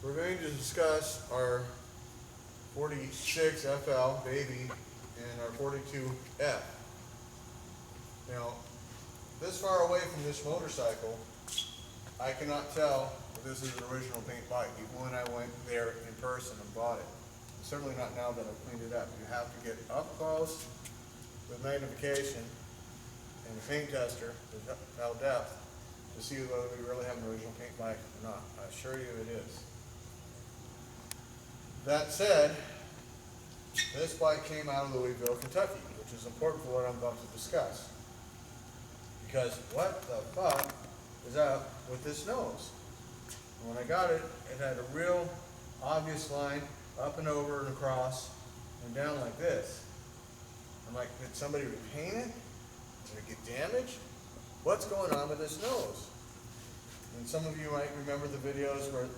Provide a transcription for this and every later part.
We're going to discuss our 46 FL baby and our 42 F. Now, this far away from this motorcycle, I cannot tell if this is an original paint bike, even when I went there in person and bought it. Certainly not now that I've cleaned it up. You have to get up close with magnification and a paint tester with L depth to see whether we really have an original paint bike or not. I assure you it is. That said, this bike came out of Louisville, Kentucky, which is important for what I'm about to discuss. Because what the fuck is up with this nose? And when I got it, it had a real obvious line up and over and across and down like this. I'm like, did somebody repaint it? Did it get damaged? What's going on with this nose? And some of you might remember the videos where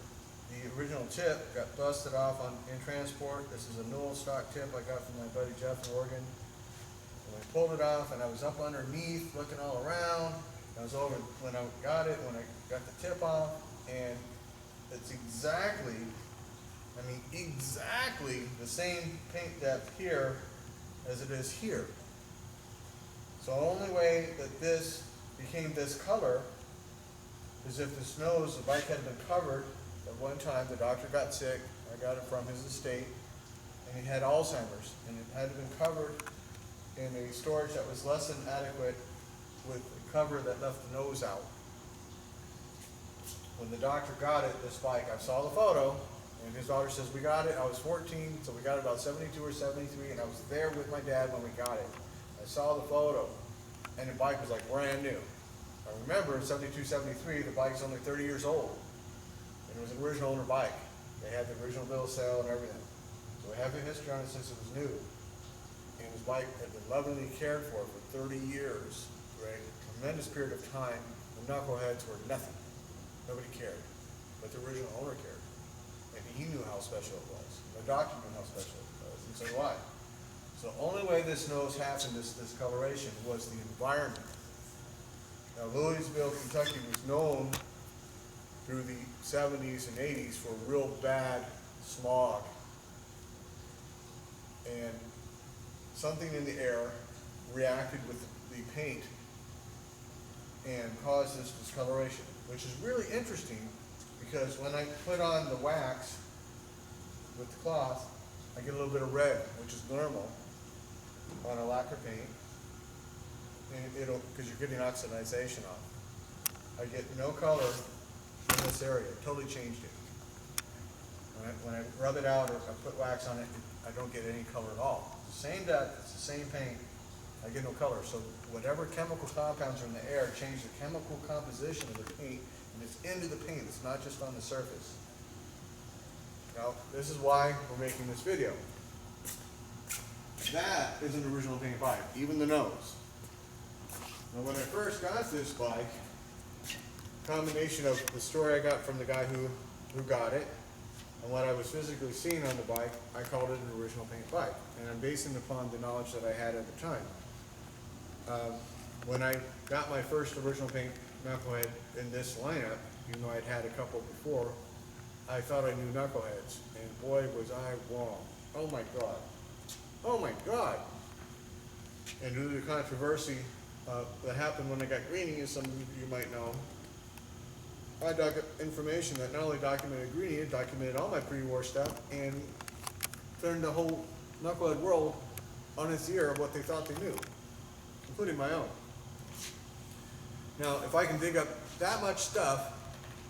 the original tip got busted off in transport. This is a Newell stock tip I got from my buddy Jeff in Oregon. And I pulled it off and I was up underneath looking all around. I was over when I got it, when I got the tip off, and it's exactly the same paint depth here as it is here. So the only way that this became this color is if this nose, the bike had been covered at one time. The doctor got sick, I got it from his estate, and he had Alzheimer's, and it had been covered in a storage that was less than adequate with a cover that left the nose out. When the doctor got it, this bike, I saw the photo, and his daughter says, we got it. I was 14, so we got it about 72 or 73, and I was there with my dad when we got it. I saw the photo, and the bike was like brand new. I remember in 72, 73, the bike's only 30 years old, and it was an original owner bike. They had the original bill of sale and everything. So we have a history on it since it was new. And his bike had been lovingly cared for 30 years, right? A tremendous period of time. The knuckleheads were nothing. Nobody cared, but the original owner cared. And he knew how special it was. The doctor knew how special it was, and so do I. So the only way this nose happened, this coloration, was the environment. Now, Louisville, Kentucky was known through the 70s and 80s for real bad smog. And something in the air reacted with the paint and caused this discoloration, which is really interesting because when I put on the wax with the cloth, I get a little bit of red, which is normal on a lacquer paint, and it'll, because you're getting oxidization off. I get no color in this area. It totally changed it. When I rub it out or I put wax on it, I don't get any color at all. It's the same depth, it's the same paint, I get no color. So whatever chemical compounds are in the air change the chemical composition of the paint, and it's into the paint, it's not just on the surface. Now, this is why we're making this video. That is an original paint bike, even the nose. Now, when I first got this bike, combination of the story I got from the guy who got it and what I was physically seeing on the bike, I called it an original paint bike. And I'm basing it upon the knowledge that I had at the time. When I got my first original paint knucklehead in this lineup, even though I'd had a couple before, I thought I knew knuckleheads. And boy, was I wrong. Oh my God. Oh my God. And due to the controversy that happened when I got greenie, as some of you might know, I dug up information that not only documented greenie, it documented all my pre-war stuff and turned the whole knucklehead world on its ear of what they thought they knew, including my own. Now, if I can dig up that much stuff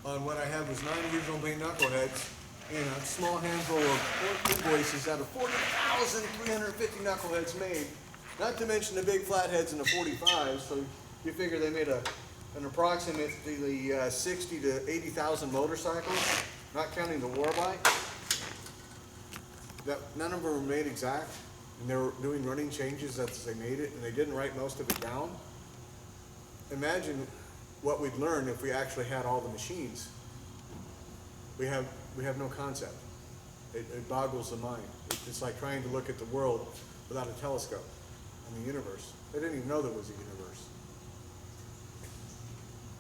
on what I had was 9 original paint knuckleheads and a small handful of invoices out of 40,350 knuckleheads made, not to mention the big flatheads and the 45s, so you figure they made an approximately 60 to 80,000 motorcycles, not counting the war bike. That none of them were made exact, and they were doing running changes as they made it, and they didn't write most of it down. Imagine what we'd learn if we actually had all the machines. We have no concept. It boggles the mind. It's like trying to look at the world without a telescope and the universe. They didn't even know there was a universe.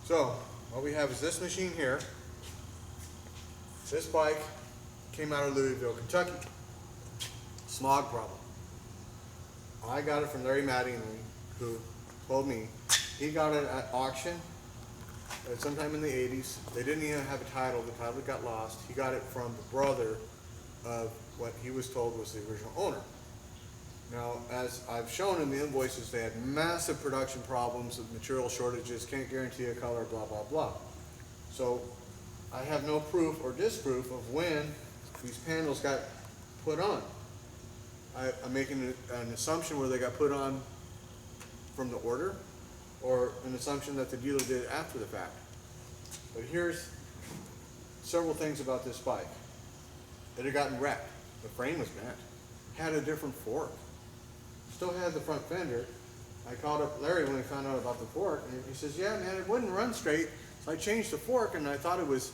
So what we have is this machine here, This bike came out of Louisville, Kentucky. Smog problem. I got it from Larry Mattingly, who told me he got it at auction sometime in the 80s. They didn't even have a title. The title got lost. He got it from the brother of what he was told was the original owner. Now, as I've shown in the invoices, they had massive production problems with material shortages, can't guarantee a color, blah, blah, blah. So I have no proof or disproof of when these panels got put on. I'm making an assumption where they got put on from the order, or an assumption that the dealer did after the fact. But here's several things about this bike. It had gotten wrecked. The frame was bent. Had a different fork. Still had the front fender. I called up Larry when he found out about the fork, and he says, yeah, man, it wouldn't run straight. So I changed the fork, and I thought it was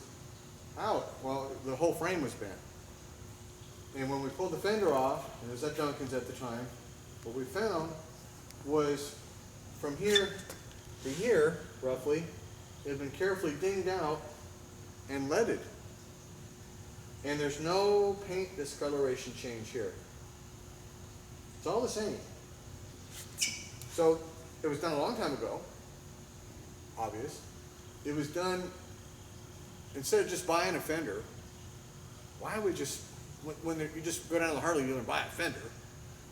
out. Well, the whole frame was bent. And when we pulled the fender off, and it was at Duncan's at the time, what we found was from here to here, roughly, it had been carefully dinged out and leaded. And there's no paint discoloration change here. It's all the same. So it was done a long time ago, obvious. It was done, instead of just buying a fender, why would just, when you just go down to the Harley dealer and buy a fender,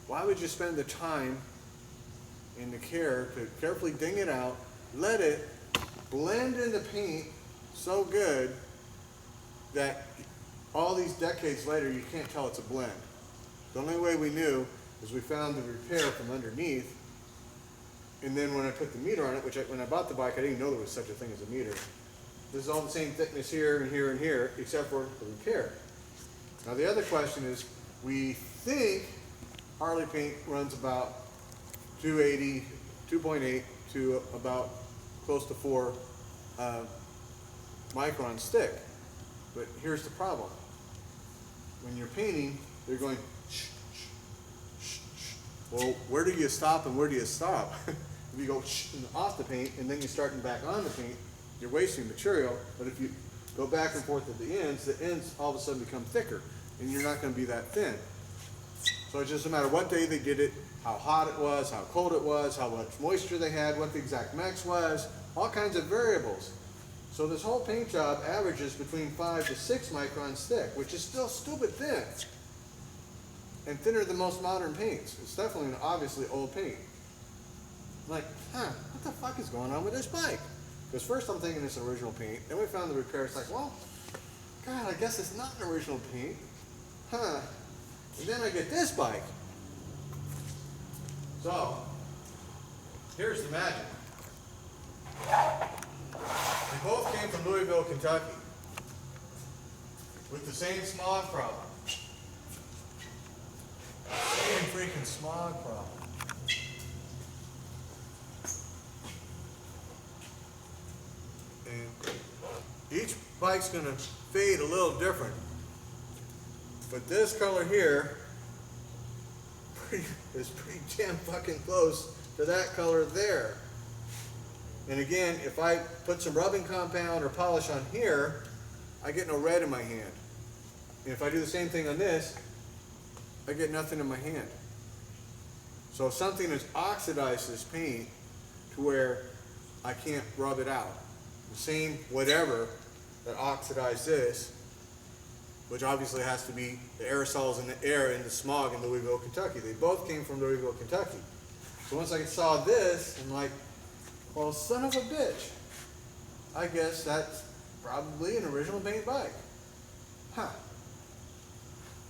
why would you spend the time and the care to carefully ding it out, let it blend in the paint so good that all these decades later you can't tell it's a blend? The only way we knew is we found the repair from underneath, and then when I put the meter on it, when I bought the bike, I didn't know there was such a thing as a meter. This is all the same thickness here and here and here, except for the repair. Now the other question is, we think Harley paint runs about 280, 2.8 to about close to 4 micron stick. But here's the problem. When you're painting, they're going shh, shh, shh, shh. Well, where do you stop and where do you stop? If you go shh off the paint and then you're starting back on the paint, you're wasting material. But if you go back and forth at the ends all of a sudden become thicker, and you're not going to be that thin. So it's just a matter of what day they did it, how hot it was, how cold it was, how much moisture they had, what the exact mix was, all kinds of variables. So this whole paint job averages between 5 to 6 microns thick, which is still stupid thin, and thinner than most modern paints. It's definitely an obviously old paint. I'm like, what the fuck is going on with this bike? Because first I'm thinking it's original paint, then we found the repair. It's like, well, God, I guess it's not an original paint. And then I get this bike. So, here's the magic. They both came from Louisville, Kentucky, with the same smog problem. Same freaking smog problem. And each bike's going to fade a little different. But this color here is pretty damn fucking close to that color there. And again, if I put some rubbing compound or polish on here, I get no red in my hand. And if I do the same thing on this, I get nothing in my hand. So if something has oxidized this paint to where I can't rub it out, the same whatever that oxidized this, which obviously has to be the aerosols in the air and the smog in Louisville, Kentucky. They both came from Louisville, Kentucky. So once I saw this, I'm like, well, son of a bitch. I guess that's probably an original paint bike.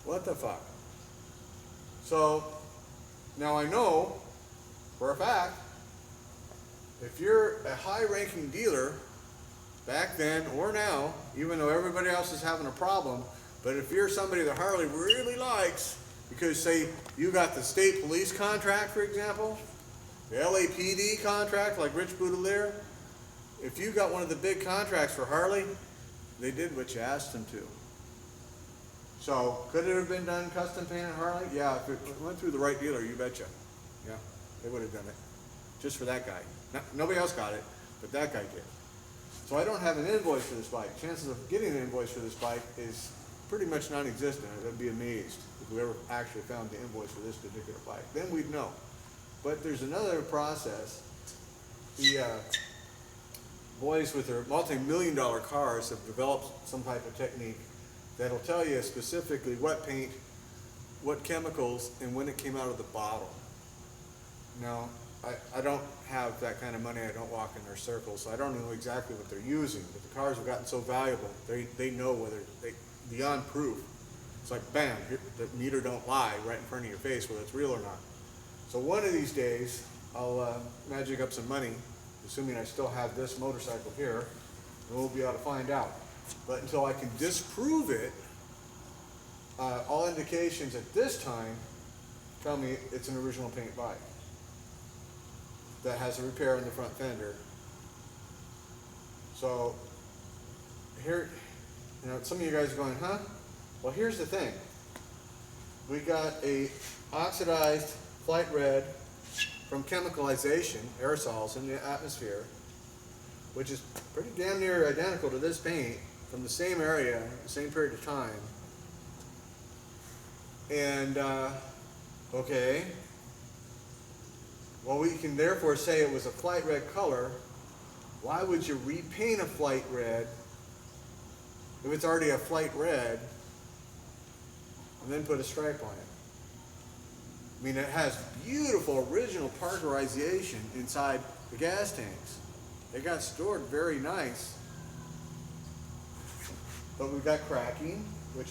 What the fuck? So now I know for a fact, if you're a high-ranking dealer, back then or now, even though everybody else is having a problem, but if you're somebody that Harley really likes, because say you got the state police contract, for example, the LAPD contract like Rich Boudelier, if you got one of the big contracts for Harley, they did what you asked them to. So could it have been done custom painted Harley? Yeah, if it went through the right dealer, you betcha. Yeah, they would have done it. Just for that guy. Nobody else got it, but that guy did. So I don't have an invoice for this bike. Chances of getting an invoice for this bike is pretty much non-existent. I'd be amazed if we ever actually found the invoice for this particular bike. Then we'd know. But there's another process. The boys with their multi-million-dollar cars have developed some type of technique that'll tell you specifically what paint, what chemicals, and when it came out of the bottle. Now, I don't have that kind of money. I don't walk in their circles, so I don't know exactly what they're using. But the cars have gotten so valuable, they know whether beyond proof. It's like, bam, the meter don't lie right in front of your face whether it's real or not. So one of these days, I'll magic up some money, assuming I still have this motorcycle here, and we'll be able to find out. But until I can disprove it, all indications at this time tell me it's an original paint bike that has a repair in the front fender. So here, some of you guys are going, huh? Well, here's the thing. We got a oxidized flight red from chemicalization, aerosols in the atmosphere, which is pretty damn near identical to this paint from the same area, the same period of time. And, okay. Well, we can therefore say it was a flight red color. Why would you repaint a flight red if it's already a flight red and then put a stripe on it? I mean, it has beautiful original parkerization inside the gas tanks. They got stored very nice. But we've got cracking, which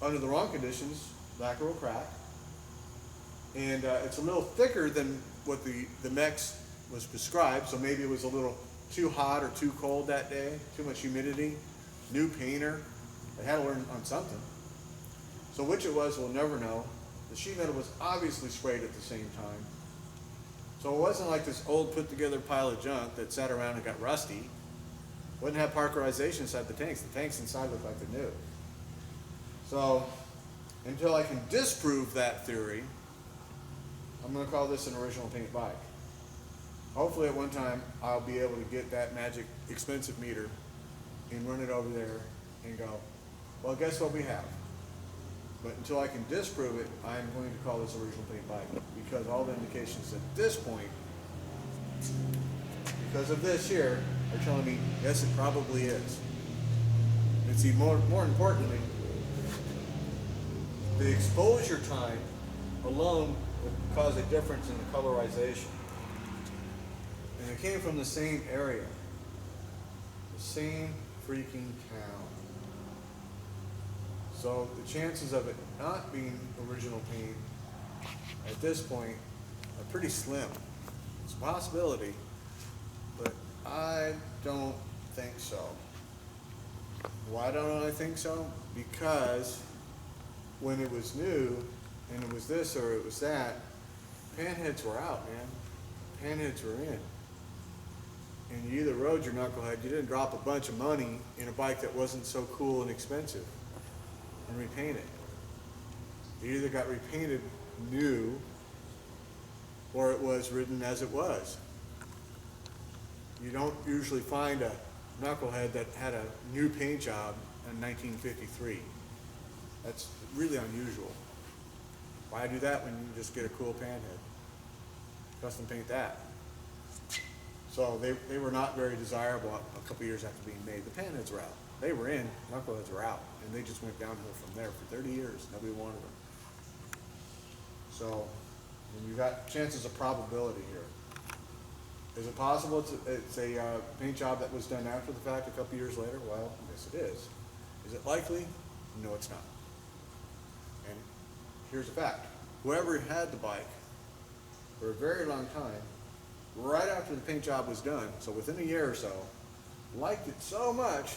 under the wrong conditions, lacquer will crack. And it's a little thicker than what the mix was prescribed, so maybe it was a little too hot or too cold that day, too much humidity, new painter. They had to learn on something. So which it was, we'll never know. The sheet metal was obviously sprayed at the same time. So it wasn't like this old put together pile of junk that sat around and got rusty. Wouldn't have parkerization inside the tanks. The tanks inside look like they're new. So until I can disprove that theory, I'm going to call this an original paint bike. Hopefully at one time I'll be able to get that magic expensive meter and run it over there and go, well, guess what we have? But until I can disprove it, I'm going to call this original paint bike, because all the indications at this point, because of this here, are telling me, yes, it probably is. And see, more importantly, the exposure time alone would cause a difference in the colorization. And it came from the same area, the same freaking town. So the chances of it not being original paint at this point are pretty slim. It's a possibility, but I don't think so. Why don't I think so? Because when it was new, and it was this or it was that, panheads were out, man. Panheads were in. And you either rode your knucklehead, you didn't drop a bunch of money in a bike that wasn't so cool and expensive and repaint it. You either got repainted new or it was ridden as it was. You don't usually find a knucklehead that had a new paint job in 1953. That's really unusual. Why do that when you can just get a cool panhead? Custom paint that. So they were not very desirable a couple years after being made. The panheads were out. They were in, knuckleheads were out, and they just went downhill from there for 30 years. Nobody wanted them. So when you got chances of probability here. Is it possible it's a paint job that was done after the fact a couple years later? Well, yes it is. Is it likely? No, it's not. And here's a fact. Whoever had the bike for a very long time, right after the paint job was done, so within a year or so, liked it so much,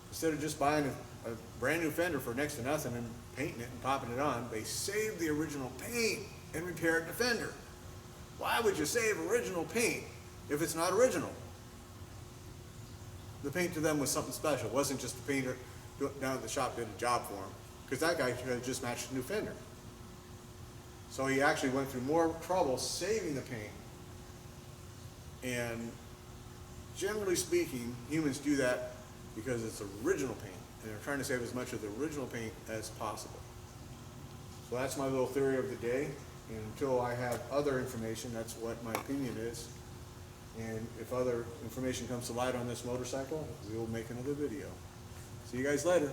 instead of just buying a brand new fender for next to nothing and painting it and popping it on, they saved the original paint and repaired the fender. Why would you save original paint if it's not original? The paint to them was something special. It wasn't just the painter down at the shop did a job for him, because that guy could have just matched a new fender. So he actually went through more trouble saving the paint and generally speaking, humans do that because it's original paint, and they're trying to save as much of the original paint as possible. So that's my little theory of the day, and until I have other information, that's what my opinion is. And if other information comes to light on this motorcycle, we will make another video. See you guys later.